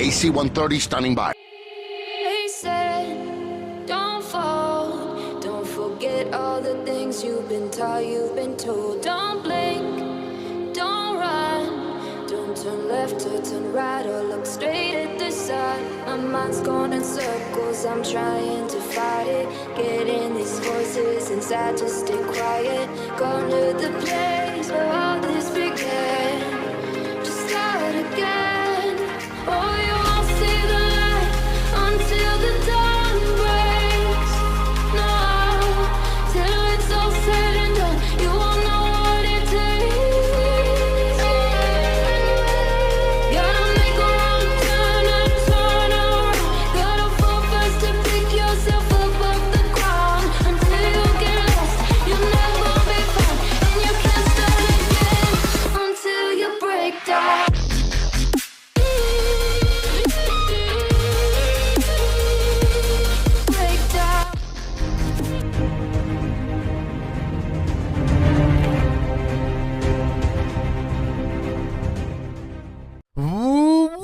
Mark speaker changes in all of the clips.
Speaker 1: AC-130 standing by.
Speaker 2: They said, don't fall, don't forget all the things you've been taught, you've been told. Don't blink, don't run, don't turn left or turn right or look straight at the sun. My mind's going in circles, I'm trying to fight it. Getting these voices inside to stay quiet. Going to the place where all this began. Just start again. Oh, you won't see the light until the dawn breaks. No, till it's all said and done, you won't know what it takes. Gotta make a wrong turn and turn around. Gotta fall fast to pick yourself up off the ground. Until you get lost, you'll never be found. And you can't start again until you break down.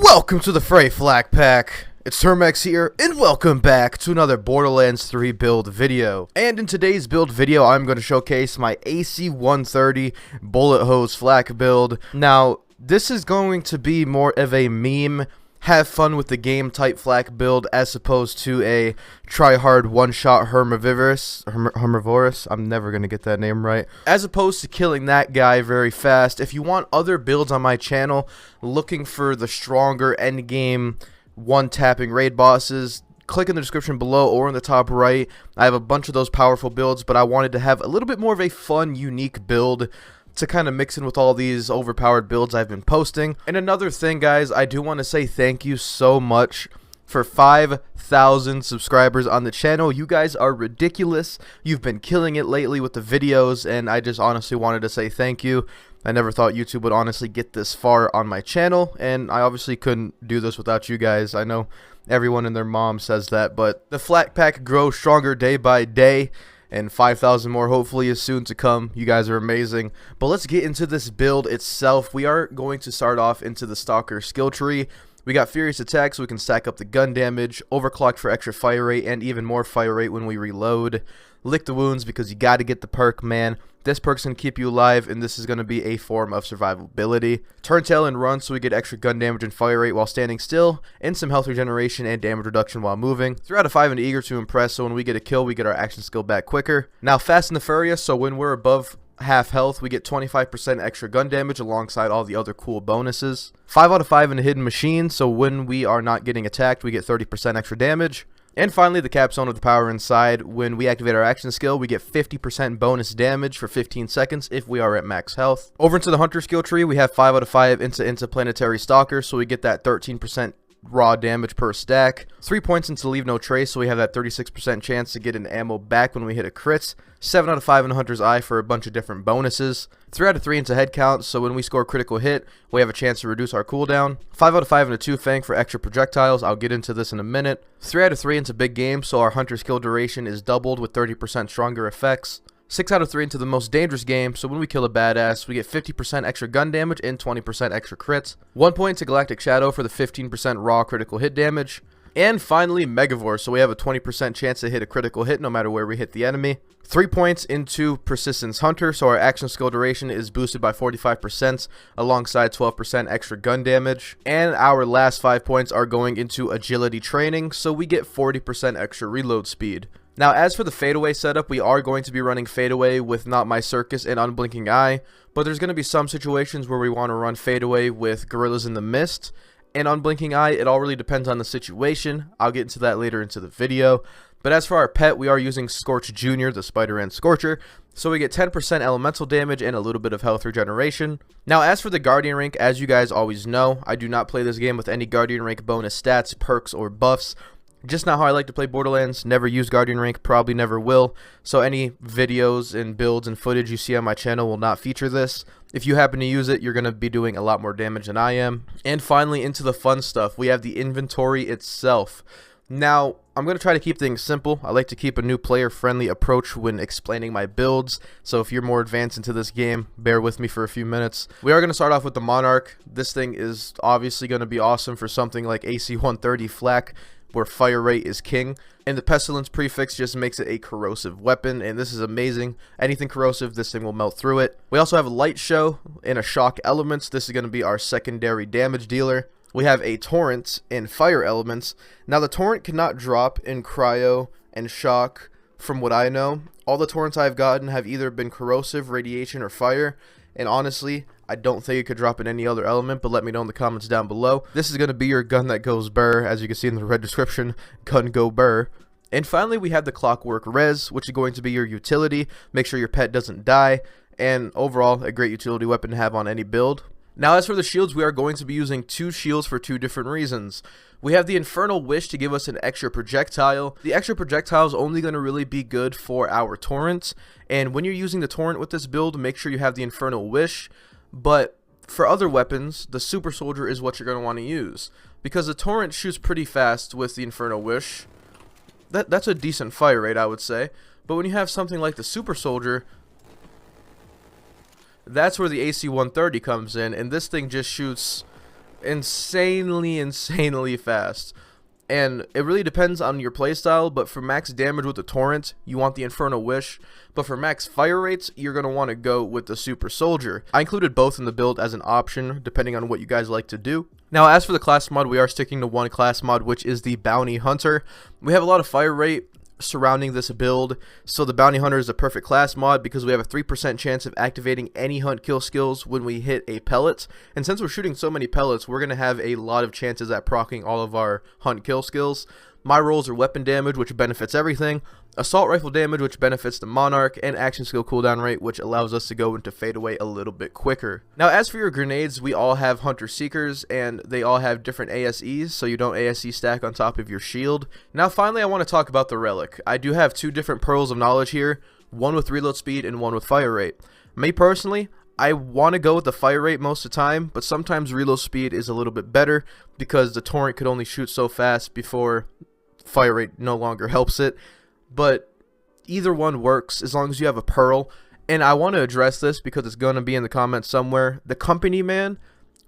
Speaker 3: Welcome to the Fray Flak Pack. It's Termex here, and welcome back to another Borderlands 3 build video. And in today's build video, I'm going to showcase my AC-130 bullet hose flak build. Now, this is going to be more of a meme, have fun with the game type flak build as opposed to a try-hard one-shot herbivorous, I'm never going to get that name right, as opposed to killing that guy very fast. If you want other builds on my channel looking for the stronger endgame one-tapping raid bosses, click in the description below or in the top right. I have a bunch of those powerful builds, but I wanted to have a little bit more of a fun, unique build to kind of mix in with all these overpowered builds I've been posting. And another thing, guys, I do want to say thank you so much for 5,000 subscribers on the channel. You guys are ridiculous. You've been killing it lately with the videos, and I just honestly wanted to say thank you. I never thought YouTube would honestly get this far on my channel, and I obviously couldn't do this without you guys. I know everyone and their mom says that, but the Flak Pack grows stronger day by day, and 5,000 more hopefully is soon to come. You guys are amazing. But let's get into this build itself. We are going to start off into the Stalker skill tree. We got Furious Attack so we can stack up the gun damage, Overclock for extra fire rate and even more fire rate when we reload. Lick the Wounds because you got to get the perk, man. This perk's going to keep you alive, and this is going to be a form of survivability. Turn Tail and Run so we get extra gun damage and fire rate while standing still, and some health regeneration and damage reduction while moving. 3 out of 5 and Eager to Impress, so when we get a kill, we get our action skill back quicker. Now Fast and the Furious, so when we're above half health, we get 25% extra gun damage alongside all the other cool bonuses. 5 out of 5 in a Hidden Machine, so when we are not getting attacked, we get 30% extra damage. And finally, the Capstone of the Power Inside. When we activate our action skill, we get 50% bonus damage for 15 seconds if we are at max health. Over into the Hunter skill tree, we have 5 out of 5 into Planetary Stalker, so we get that 13% raw damage per stack. 3 points into Leave No Trace, so we have that 36% chance to get an ammo back when we hit a crit. 7 out of 5 in Hunter's Eye for a bunch of different bonuses. 3 out of 3 into Head Count, so when we score a critical hit, we have a chance to reduce our cooldown. 5 out of 5 into Two Fang for extra projectiles. I'll get into this in a minute. 3 out of 3 into Big Game, so our Hunter's kill duration is doubled with 30% stronger effects. 6 out of 3 into the Most Dangerous Game, so when we kill a badass, we get 50% extra gun damage and 20% extra crits. 1 point to Galactic Shadow for the 15% raw critical hit damage. And finally, Megavore, so we have a 20% chance to hit a critical hit no matter where we hit the enemy. 3 points into Persistence Hunter, so our action skill duration is boosted by 45% alongside 12% extra gun damage. And our last 5 points are going into Agility Training, so we get 40% extra reload speed. Now, as for the fadeaway setup, we are going to be running fadeaway with Not My Circus and Unblinking Eye, but there's going to be some situations where we want to run fadeaway with Gorillas in the Mist and Unblinking Eye. It all really depends on the situation. I'll get into that later into the video. But as for our pet, we are using Scorch Jr., the Spider-Man Scorcher, so we get 10% elemental damage and a little bit of health regeneration. Now, as for the Guardian rank, as you guys always know, I do not play this game with any Guardian rank bonus stats, perks, or buffs. Just not how I like to play Borderlands. Never use Guardian rank, probably never will. So any videos and builds and footage you see on my channel will not feature this. If you happen to use it, you're going to be doing a lot more damage than I am. And finally, into the fun stuff, we have the inventory itself. Now, I'm going to try to keep things simple. I like to keep a new player-friendly approach when explaining my builds, so if you're more advanced into this game, bear with me for a few minutes. We are going to start off with the Monarch. This thing is obviously going to be awesome for something like AC-130 flak, where fire rate is king, and the pestilence prefix just makes it a corrosive weapon, and this is amazing. Anything corrosive, this thing will melt through it. We also have a light show and a shock elements. This is going to be our secondary damage dealer. We have a torrent and fire elements. Now the torrent cannot drop in cryo and shock from what I know. All the torrents I've gotten have either been corrosive, radiation, or fire, and honestly I don't think it could drop in any other element, but let me know in the comments down below. This is going to be your gun that goes burr, as you can see in the red description, gun go burr. And finally we have the clockwork res, which is going to be your utility. Make sure your pet doesn't die, and overall a great utility weapon to have on any build. Now as for the shields, we are going to be using 2 shields for 2 different reasons. We have the Infernal Wish to give us an extra projectile. The extra projectile is only going to really be good for our torrent, and when you're using the torrent with this build, make sure you have the Infernal Wish. But for other weapons, the Super Soldier is what you're going to want to use, because the torrent shoots pretty fast with the Infernal Wish. That's a decent fire rate, I would say. But when you have something like the Super Soldier, that's where the AC-130 comes in, and this thing just shoots insanely fast. And it really depends on your playstyle, but for max damage with the torrent, you want the Infernal Wish. But for max fire rates, you're going to want to go with the Super Soldier. I included both in the build as an option, depending on what you guys like to do. Now, as for the class mod, we are sticking to one class mod, which is the Bounty Hunter. We have a lot of fire rate surrounding this build, so the Bounty Hunter is a perfect class mod because we have a 3% chance of activating any hunt kill skills when we hit a pellet, and since we're shooting so many pellets, we're going to have a lot of chances at proccing all of our hunt kill skills. My rolls are weapon damage, which benefits everything, assault rifle damage, which benefits the Monarch, and action skill cooldown rate, which allows us to go into fadeaway a little bit quicker. Now as for your grenades, we all have Hunter Seekers, and they all have different ASEs, so you don't ASE stack on top of your shield. Now finally I want to talk about the Relic. I do have 2 different pearls of knowledge here, one with reload speed and one with fire rate. Me personally, I want to go with the fire rate most of the time, but sometimes reload speed is a little bit better because the torrent could only shoot so fast before fire rate no longer helps it. But either one works as long as you have a pearl. And I want to address this because it's going to be in the comments somewhere. The Company Man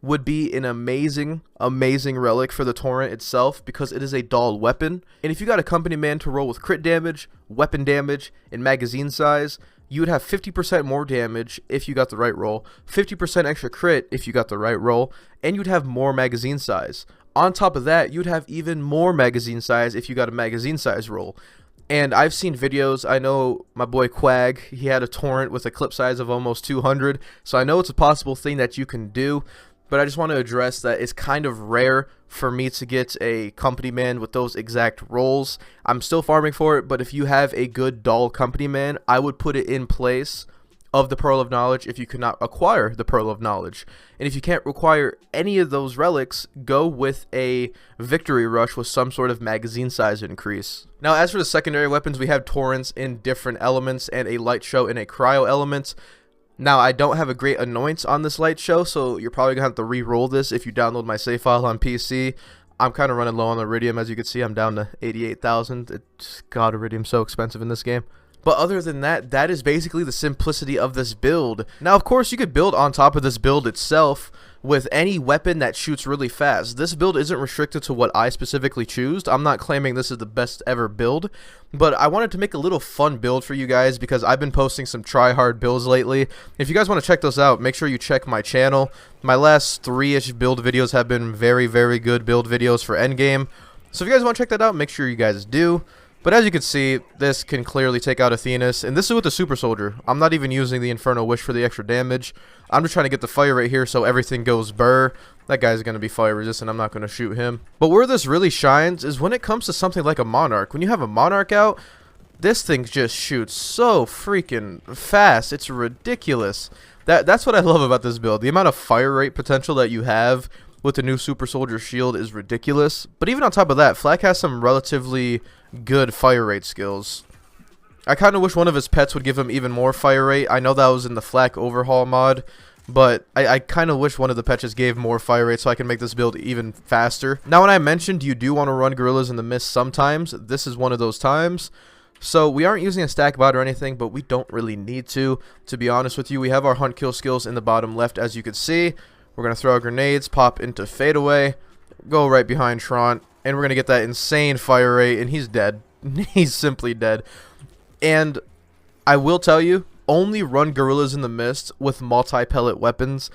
Speaker 3: would be an amazing relic for the torrent itself because it is a dull weapon. And if you got a Company Man to roll with crit damage, weapon damage, and magazine size, you would have 50% more damage if you got the right roll, 50% extra crit if you got the right roll, and you'd have more magazine size. On top of that, you'd have even more magazine size if you got a magazine size roll. And I've seen videos, I know my boy Quag, he had a torrent with a clip size of almost 200, so I know it's a possible thing that you can do, but I just want to address that it's kind of rare for me to get a Company Man with those exact rolls. I'm still farming for it, but if you have a good dull Company Man, I would put it in place of the Pearl of Knowledge if you cannot acquire the Pearl of Knowledge. And if you can't acquire any of those relics, go with a Victory Rush with some sort of magazine size increase. Now as for the secondary weapons, we have torrents in different elements and a light show in a cryo element. Now I don't have a great annoyance on this light show, so you're probably gonna have to re-roll this if you download my save file on PC. I'm kind of running low on Iridium, as you can see. I'm down to 88,000. God, Iridium's so expensive in this game. But other than that, that is basically the simplicity of this build. Now, of course, you could build on top of this build itself with any weapon that shoots really fast. This build isn't restricted to what I specifically choose. I'm not claiming this is the best ever build, but I wanted to make a little fun build for you guys because I've been posting some try-hard builds lately. If you guys want to check those out, make sure you check my channel. My last 3-ish build videos have been very good build videos for endgame. So if you guys want to check that out, make sure you guys do. But as you can see, this can clearly take out Athenas, and this is with the Super Soldier. I'm not even using the Infernal Wish for the extra damage. I'm just trying to get the fire right here so everything goes burr. That guy's going to be fire resistant, I'm not going to shoot him. But where this really shines is when it comes to something like a Monarch. When you have a Monarch out, this thing just shoots so freaking fast. It's ridiculous. That's what I love about this build. The amount of fire rate potential that you have with the new Super Soldier shield is ridiculous. But even on top of that, Flak has some relatively good fire rate skills. I kind of wish one of his pets would give him even more fire rate. I know that was in the Flak overhaul mod, but I kind of wish one of the patches gave more fire rate so I can make this build even faster. Now, when I mentioned you do want to run Gorillas in the Mist sometimes, this is one of those times. So we aren't using a stack bot or anything, but we don't really need to be honest with you. We have our hunt kill skills in the bottom left, as you can see. We're going to throw our grenades, pop into fadeaway, go right behind Tron, and we're going to get that insane fire rate, and he's dead. He's simply dead. And I will tell you, only run Gorillas in the Mist with multi-pellet weapons.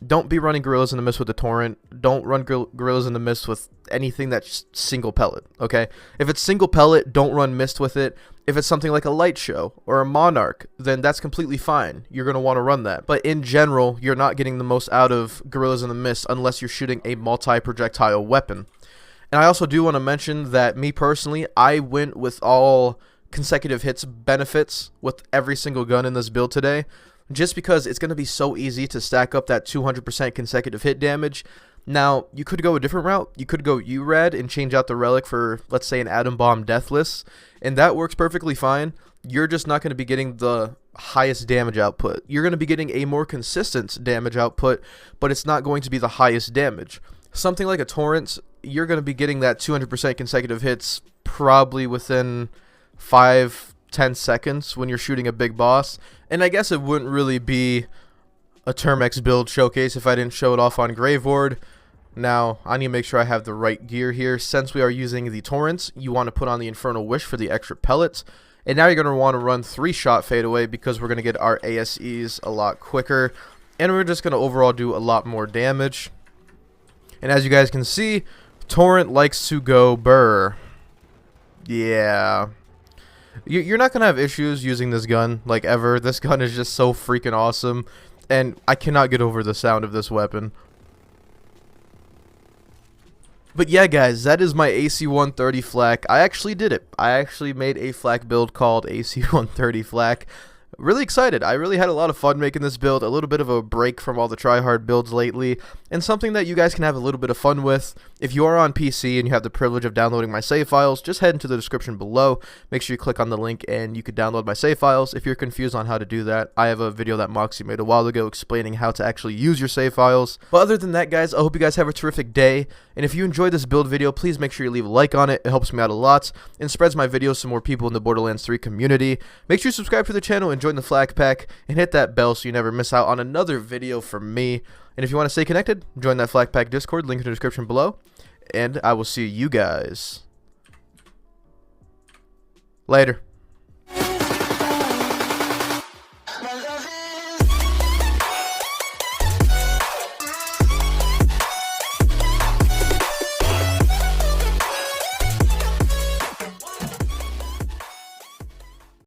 Speaker 3: Don't be running Gorillas in the Mist with the Torrent. Don't run Gorillas in the Mist with anything that's single pellet, okay? If it's single pellet, don't run Mist with it. If it's something like a Light Show or a Monarch, then that's completely fine. You're going to want to run that. But in general, you're not getting the most out of Gorillas in the Mist unless you're shooting a multi-projectile weapon. And I also do want to mention that me personally, I went with all consecutive hits benefits with every single gun in this build today, just because it's going to be so easy to stack up that 200% consecutive hit damage. Now, you could go a different route. You could go URAD and change out the Relic for, let's say, an Atom Bomb Deathless, and that works perfectly fine. You're just not going to be getting the highest damage output. You're going to be getting a more consistent damage output, but it's not going to be the highest damage. Something like a Torrent, you're going to be getting that 200% consecutive hits probably within 5-10 seconds when you're shooting a big boss. And I guess it wouldn't really be a Termex build showcase if I didn't show it off on Graveward. Now, I need to make sure I have the right gear here. Since we are using the Torrents, you want to put on the Infernal Wish for the extra pellets. And now you're going to want to run 3-shot fadeaway because we're going to get our ASEs a lot quicker. And we're just going to overall do a lot more damage. And as you guys can see, Torrent likes to go burr. Yeah. You're not going to have issues using this gun, like, ever. This gun is just so freaking awesome, and I cannot get over the sound of this weapon. But yeah, guys, that is my AC-130 flak. I actually did it. I actually made a flak build called AC-130 flak. Really excited. I really had a lot of fun making this build, a little bit of a break from all the tryhard builds lately, and something that you guys can have a little bit of fun with. If you are on PC and you have the privilege of downloading my save files, just head into the description below. Make sure you click on the link and you can download my save files. If you're confused on how to do that, I have a video that Moxie made a while ago explaining how to actually use your save files. But other than that, guys, I hope you guys have a terrific day, and if you enjoyed this build video, please make sure you leave a like on it. It helps me out a lot and spreads my videos to more people in the Borderlands 3 community. Make sure you subscribe to the channel and join the Flak Pack, and hit that bell so you never miss out on another video from me. And if you want to stay connected, join that Flak Pack Discord, link in the description below, and I will see you guys later.